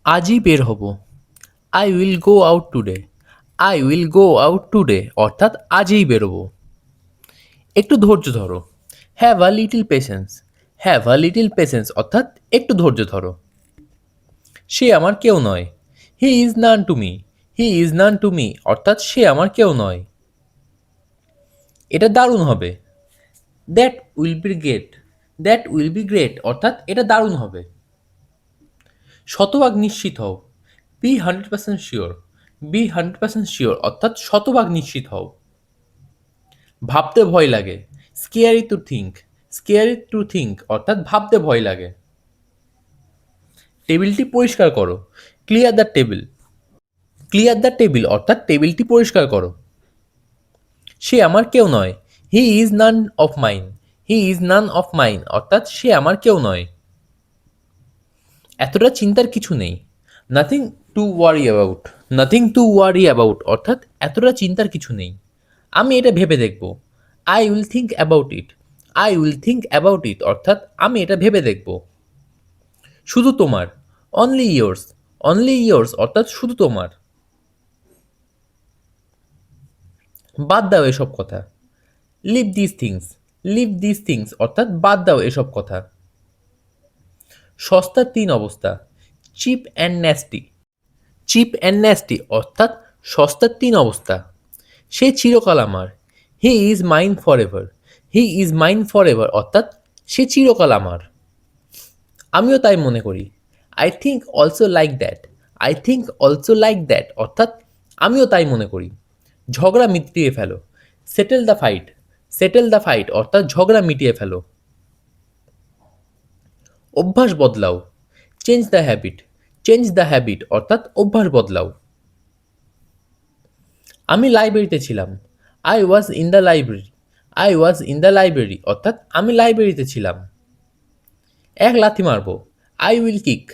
আজই বের হব। I will go out today. I will go out today অর্থাৎ আজই বেরোবো। একটু ধৈর্য ধরো। Have a little patience. Have a little patience অর্থাৎ একটু ধৈর্য ধরো। সে আমার কেউ নয়। He is none to me. He is none to me অর্থাৎ সে আমার কেউ নয়। এটা দারুণ হবে। That will be great. That will be great অর্থাৎ এটা দারুণ হবে। শতভাগ নিশ্চিত হও। B 100% sure. বি 100% শিওর অর্থাৎ শতভাগ নিশ্চিত হও। ভাবতে ভয় লাগে। Scary to think. Scary to think অর্থাৎ ভাবতে ভয় লাগে। টেবিলটি পরিষ্কার করো। Clear the table. Clear the table অর্থাৎ টেবিলটি পরিষ্কার করো। সে আমার কেউ নয়। He is none of mine. He is none of mine অর্থাৎ সে আমার কেউ নয়। এতটা চিন্তার কিছু নেই। Nothing to worry about. Nothing to worry about অর্থাৎ এতটা চিন্তার কিছু নেই। আমি এটা ভেবে দেখব। I will think about it. I will think about it অর্থাৎ আমি এটা ভেবে দেখব। শুধু তোমার। Only years. অনলি ইয়ার্স অর্থাৎ শুধু তোমার। বাদ দাও এসব কথা। Leave this things. Leave this things অর্থাৎ বাদ দাও এসব কথা। সস্তার তিন অবস্থা। Cheap and nasty. Cheap and nasty অর্থাৎ সস্তার তিন অবস্থা। সে চিরকাল আমার। He is mine for ever. He is mine for ever অর্থাৎ সে চিরকাল আমার। আমিও তাই মনে করি। I think also like that. I think also like that অর্থাৎ আমিও তাই মনে করি। ঝগড়া মিটিয়ে ফেলো। Settle the fight. Settle the fight অর্থাৎ ঝগড়া মিটিয়ে ফেলো। অভ্যাস বদলাও। Change the habit. Change the habit অর্থাৎ অভ্যাস বদলাও। আমি লাইব্রেরিতে ছিলাম। I was in the library. I was in the library অর্থাৎ আমি লাইব্রেরিতে ছিলাম। এক লাথি মারবো। I will kick.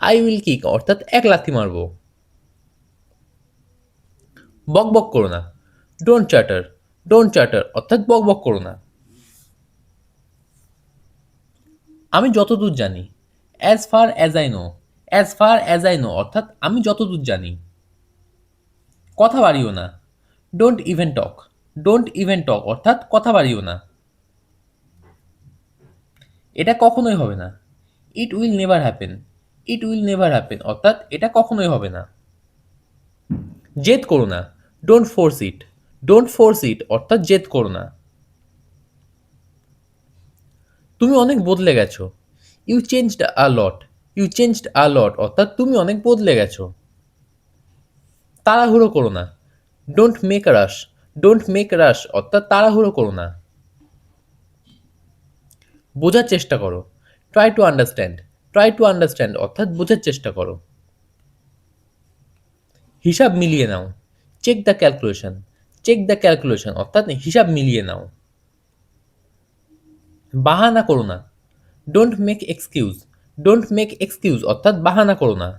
I will kick অর্থাৎ এক লাথি মারবো। বক বক করো না। Don't chatter. ডোন্ট চ্যাটার অর্থাৎ বক বক করো না। আমি যতদূর জানি। As far as I know. As far as I know অর্থাৎ আমি যতদূর জানি। কথা বাড়িও না। Don't even talk. Don't even talk অর্থাৎ কথা বাড়িও না। এটা কখনোই হবে না। It will never happen. It will never happen অর্থাৎ এটা কখনোই হবে না। জেদ করো না। Don't force it. Don't force it অর্থাৎ জেদ করো না। তুমি অনেক বদলে গেছো। You changed a lot. You changed a lot অর্থাৎ তুমি অনেক বদলে গেছো। তাড়াহুড়ো করো না। Don't make rush. Don't make rush অর্থাৎ তাড়াহুড়ো করো না। বোঝার চেষ্টা করো। Try to understand. Try to understand অর্থাৎ বোঝার চেষ্টা করো। হিসাব মিলিয়ে নাও। Check the calculation. Check the calculation অর্থাৎ হিসাব মিলিয়ে নাও। বাহানা করো না। Don't make excuse. Don't make excuse অর্থাৎ বাহানা করো না।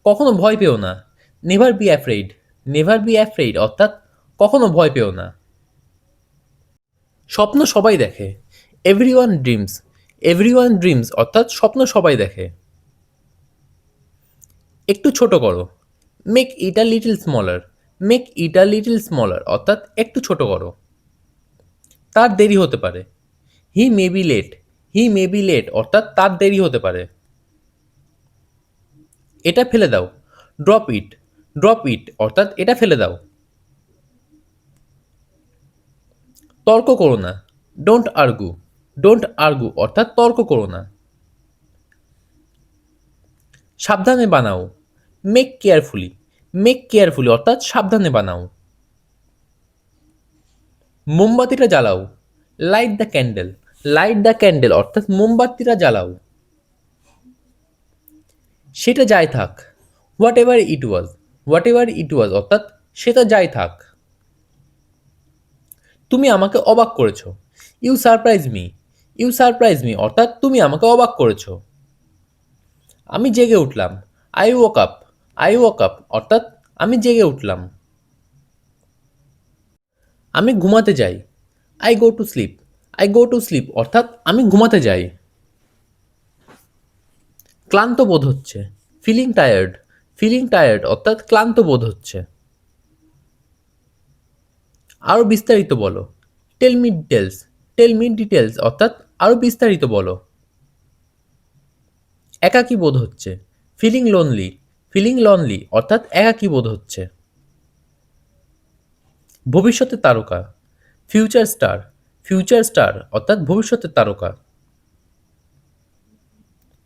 কখনো ভয় পেও না। Never be afraid. Never be afraid অর্থাৎ কখনো ভয় পেও না। স্বপ্ন সবাই দেখে। Everyone dreams. এভরিওয়ান ড্রিমস অর্থাৎ স্বপ্ন সবাই দেখে। একটু ছোট করো। Make it a little smaller. Make it a little smaller অর্থাৎ একটু ছোট করো। তার দেরি হতে পারে। He may be late. He may be late অর্থাৎ তার দেরি হতে পারে। এটা ফেলে দাও। Drop it. ড্রপ ইট অর্থাৎ এটা ফেলে দাও। তর্ক করো না। Don't argue. ডোন্ট আর্গু অর্থাৎ তর্ক করো না। সাবধানে বানাও। Make carefully. মেক কেয়ারফুলি অর্থাৎ সাবধানে বানাও। মোমবাতিটা জ্বালাও। Light the candle. Light the candle অর্থাৎ মোমবাতিটা জ্বালাও। সেটা যাই থাক। Whatever it was. Whatever it was অর্থাৎ সেটা যাই থাক। তুমি আমাকে অবাক করেছো। You surprise me. You surprise me অর্থাৎ তুমি আমাকে অবাক করেছো। আমি জেগে উঠলাম। I wake up. I wake up অর্থাৎ আমি জেগে উঠলাম। আমি ঘুমাতে যাই। I go to sleep. I go to sleep অর্থাৎ আমি ঘুমাতে যাই। ক্লান্ত বোধ হচ্ছে, ফিলিং টায়ার্ড, ফিলিং টায়ার্ড অর্থাৎ ক্লান্ত বোধ হচ্ছে। আরও বিস্তারিত বলো, tell me details, tell me details অর্থাৎ আরও বিস্তারিত বলো। একাকী বোধ হচ্ছে, ফিলিং লোনলি, ফিলিং লনলি অর্থাৎ একাকী বোধ হচ্ছে। ভবিষ্যতের তারকা, ফিউচার স্টার, ফিউচার স্টার অর্থাৎ ভবিষ্যতের তারকা।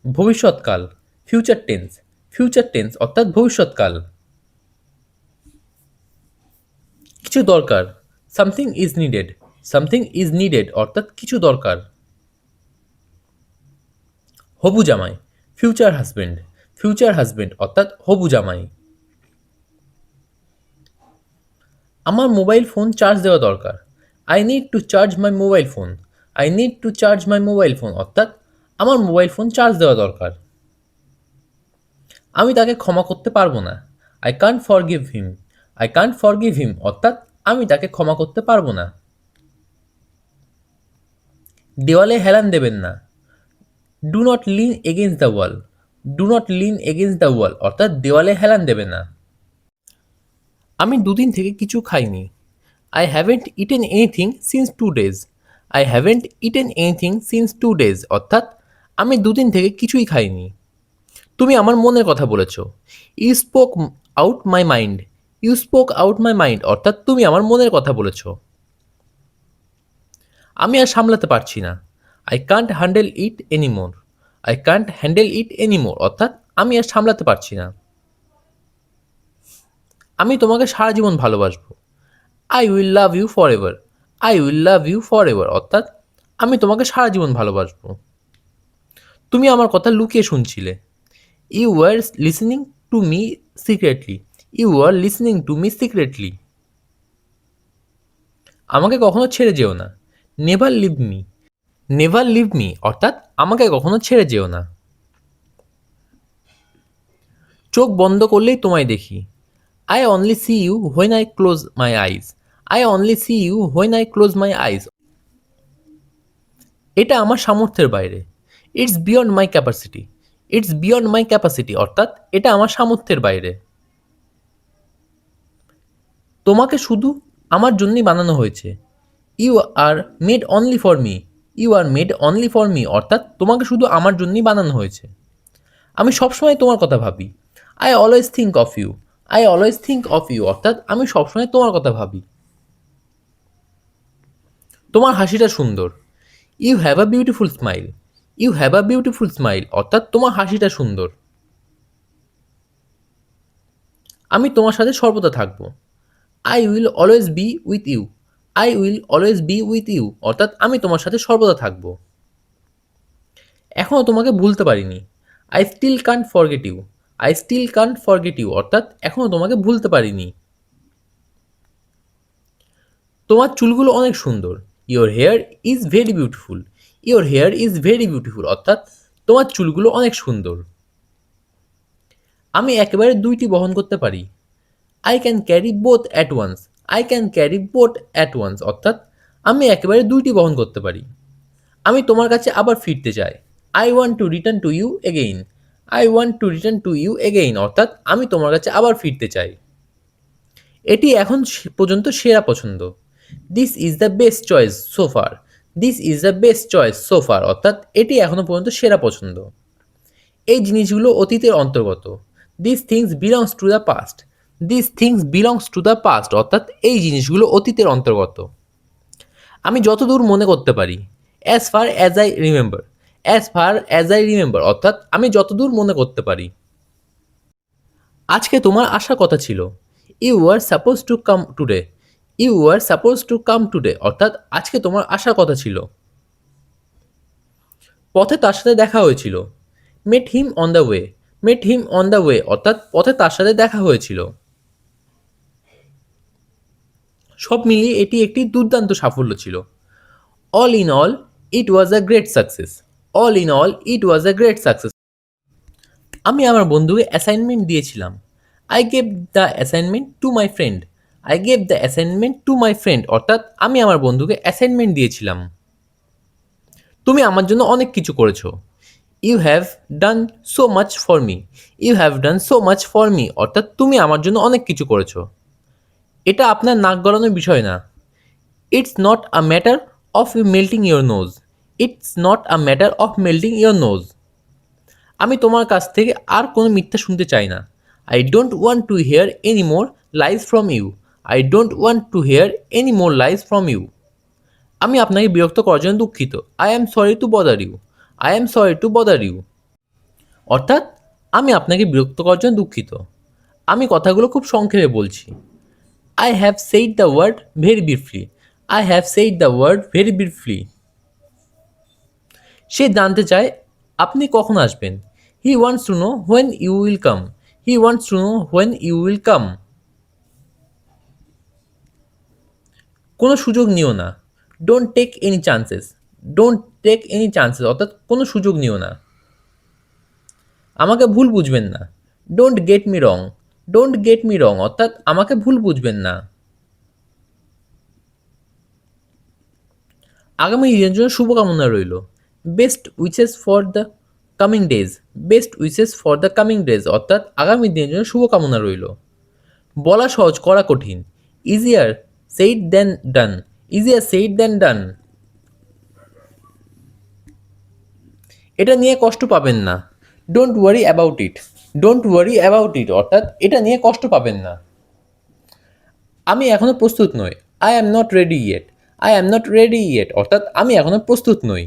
ভবিষ্যৎকাল, ফিউচার টেন্স, ফিউচার টেন্স অর্থাৎ ভবিষ্যৎকাল। কিছু দরকার, something is needed, something is needed অর্থাৎ কিছু দরকার। হবু জামাই, ফিউচার হাজবেন্ড, ফিউচার হাজবেন্ড অর্থাৎ হবু জামাই। আমার মোবাইল ফোন চার্জ দেওয়া দরকার, I need to charge my mobile phone, I need to charge my mobile phone অর্থাৎ আমার মোবাইল ফোন চার্জ দেওয়া দরকার। আমি তাকে ক্ষমা করতে পারবো না, I can't forgive him, I can't forgive হিম অর্থাৎ আমি তাকে ক্ষমা করতে পারবো না। দেওয়ালে হেলান দেবেন না, do not lean against the wall, do not lean against the wall অর্থাৎ দেওয়ালে হেলান দেবে না। আমি দুদিন থেকে কিছু খাইনি, I haven't eaten anything since 2 days, I haven't eaten anything since 2 days অর্থাৎ আমি দুদিন থেকে কিছুই খাইনি। তুমি আমার মনের কথা বলেছ, you spoke out my mind, you spoke out my mind অর্থাৎ তুমি আমার মনের কথা বলেছ। আমি আর সামলাতে পারছি না, I can't handle it anymore, I can't handle it anymore অর্থাৎ আমি আর সামলাতে পারছি না। আমি তোমাকে সারা জীবন ভালোবাসবো, I will love you forever, I will love you for ever অর্থাৎ আমি তোমাকে সারা জীবন ভালোবাসবো। তুমি আমার কথা লুকিয়ে শুনছিলে, you were listening to me secretly, you are listening to me secretly. আমাকে কখনো ছেড়ে যেও না, never leave me, never leave me অর্থাৎ আমাকে কখনো ছেড়ে যেও না। চোখ বন্ধ করলেই তোমায় দেখি, I only see you when I close my eyes, I only see you when I close my eyes. এটা আমার সামর্থ্যের বাইরে, it's beyond my capacity, it's beyond my capacity অর্থাৎ এটা আমার সামর্থ্যের বাইরে। তোমাকে শুধু আমার জন্যই বানানো হয়েছে, you are made only for me, you are made only for me অর্থাৎ তোমাকে শুধু আমার জন্যই বানানো হয়েছে। আমি সবসময় তোমার কথা ভাবি, I always think of you, I always think of you অর্থাৎ আমি সবসময় তোমার কথা ভাবি। তোমার হাসিটা সুন্দর, you have a beautiful smile, you have a beautiful smile অর্থাৎ তোমার হাসিটা সুন্দর। আমি তোমার সাথে সর্বদা থাকবো, I will always be with you, I will always be with you অর্থাৎ আমি তোমার সাথে সর্বদা থাকবো। এখনও তোমাকে ভুলতে পারিনি, I still can't forget you, I still can't forget you অর্থাৎ এখনও তোমাকে ভুলতে পারিনি। তোমার চুলগুলো অনেক সুন্দর, your hair is very beautiful, your hair is very beautiful অর্থাৎ তোমার চুলগুলো অনেক সুন্দর। আমি একেবারে দুইটি বহন করতে পারি, I can carry both at once, I can carry both at once অর্থাৎ আমি একেবারে দুইটি বহন করতে পারি। আমি তোমার কাছে আবার ফিরতে চাই, I want to return to you again, I want to return to you again অর্থাৎ আমি তোমার কাছে আবার ফিরতে চাই। এটি এখন পর্যন্ত সেরা পছন্দ, this is the best choice so far, this is the best choice so far অর্থাৎ এটি এখনো পর্যন্ত সেরা পছন্দ। এই জিনিসগুলো অতীতের অন্তর্গত, this things belongs to the past, this things belongs to the past অর্থাৎ এই জিনিসগুলো অতীতের অন্তর্গত। আমি যতদূর মনে করতে পারি, as far as I remember, as far as I remember অর্থাৎ আমি যতদূর মনে করতে পারি। আজকে তোমার আসার কথা ছিল, you are suppose to come today, you are suppose to come today অর্থাৎ আজকে তোমার আসার কথা ছিল। পথে তার সাথে দেখা হয়েছিল, met him on the way, met him on the way অর্থাৎ পথে তার সাথে দেখা হয়েছিল। সব মিলিয়ে এটি একটি দুর্দান্ত সাফল্য ছিল, all in all it was a great success, all in all it was a great success. আমি আমার বন্ধুকে অ্যাসাইনমেন্ট দিয়েছিলাম, I gave the assignment to my friend, I gave the assignment to my friend অর্থাৎ আমি আমার বন্ধুকে assignment দিয়েছিলাম। তুমি আমার জন্য অনেক কিছু করেছো, you have done so much for me. You have done so much for me অর্থাৎ তুমি আমার জন্য অনেক কিছু করেছো। এটা আপনার নাক গলানোর বিষয় না। It's not a matter of melting your nose. It's not a matter of melting your nose. আমি তোমার কাছ থেকে আর কোনো মিথ্যা শুনতে চাই না। I don't want to hear any more lies from you. I don't want to hear any more lies from you. আমি আপনাকে বিরক্ত করার জন্য দুঃখিত। I am sorry to bother you. I am sorry to bother you অর্থাৎ আমি আপনাকে বিরক্ত করার জন্য দুঃখিত। আমি কথাগুলো খুব সংক্ষেপে বলছি। I have said the word very briefly. I have said the word very briefly. সে জানতে চায় আপনি কখন আসবেন। He wants to know when you will come. He wants to know when you will come. কোনো সুযোগ নিও না। Don't take any chances. Don't take any chances অর্থাৎ কোনো সুযোগ নিও না। আমাকে ভুল বুঝবেন না। Don't get me wrong. Don't get me wrong অর্থাৎ আমাকে ভুল বুঝবেন না। আগামী দিনের জন্য শুভকামনা রইল। Best witches for the coming days. Best witches for the coming days অর্থাৎ আগামী দিনের জন্য শুভকামনা রইল। বলা সহজ করা কঠিন। ইজিয়ার সেইড দেন ডান। ইজিয়ার সেইড দেন ডান। এটা নিয়ে কষ্ট পাবেন না। Don't worry about it. Don't worry about it অর্থাৎ এটা নিয়ে কষ্ট পাবেন না। আমি এখনও প্রস্তুত নই। I am not ready yet. I am not ready yet অর্থাৎ আমি এখনও প্রস্তুত নই।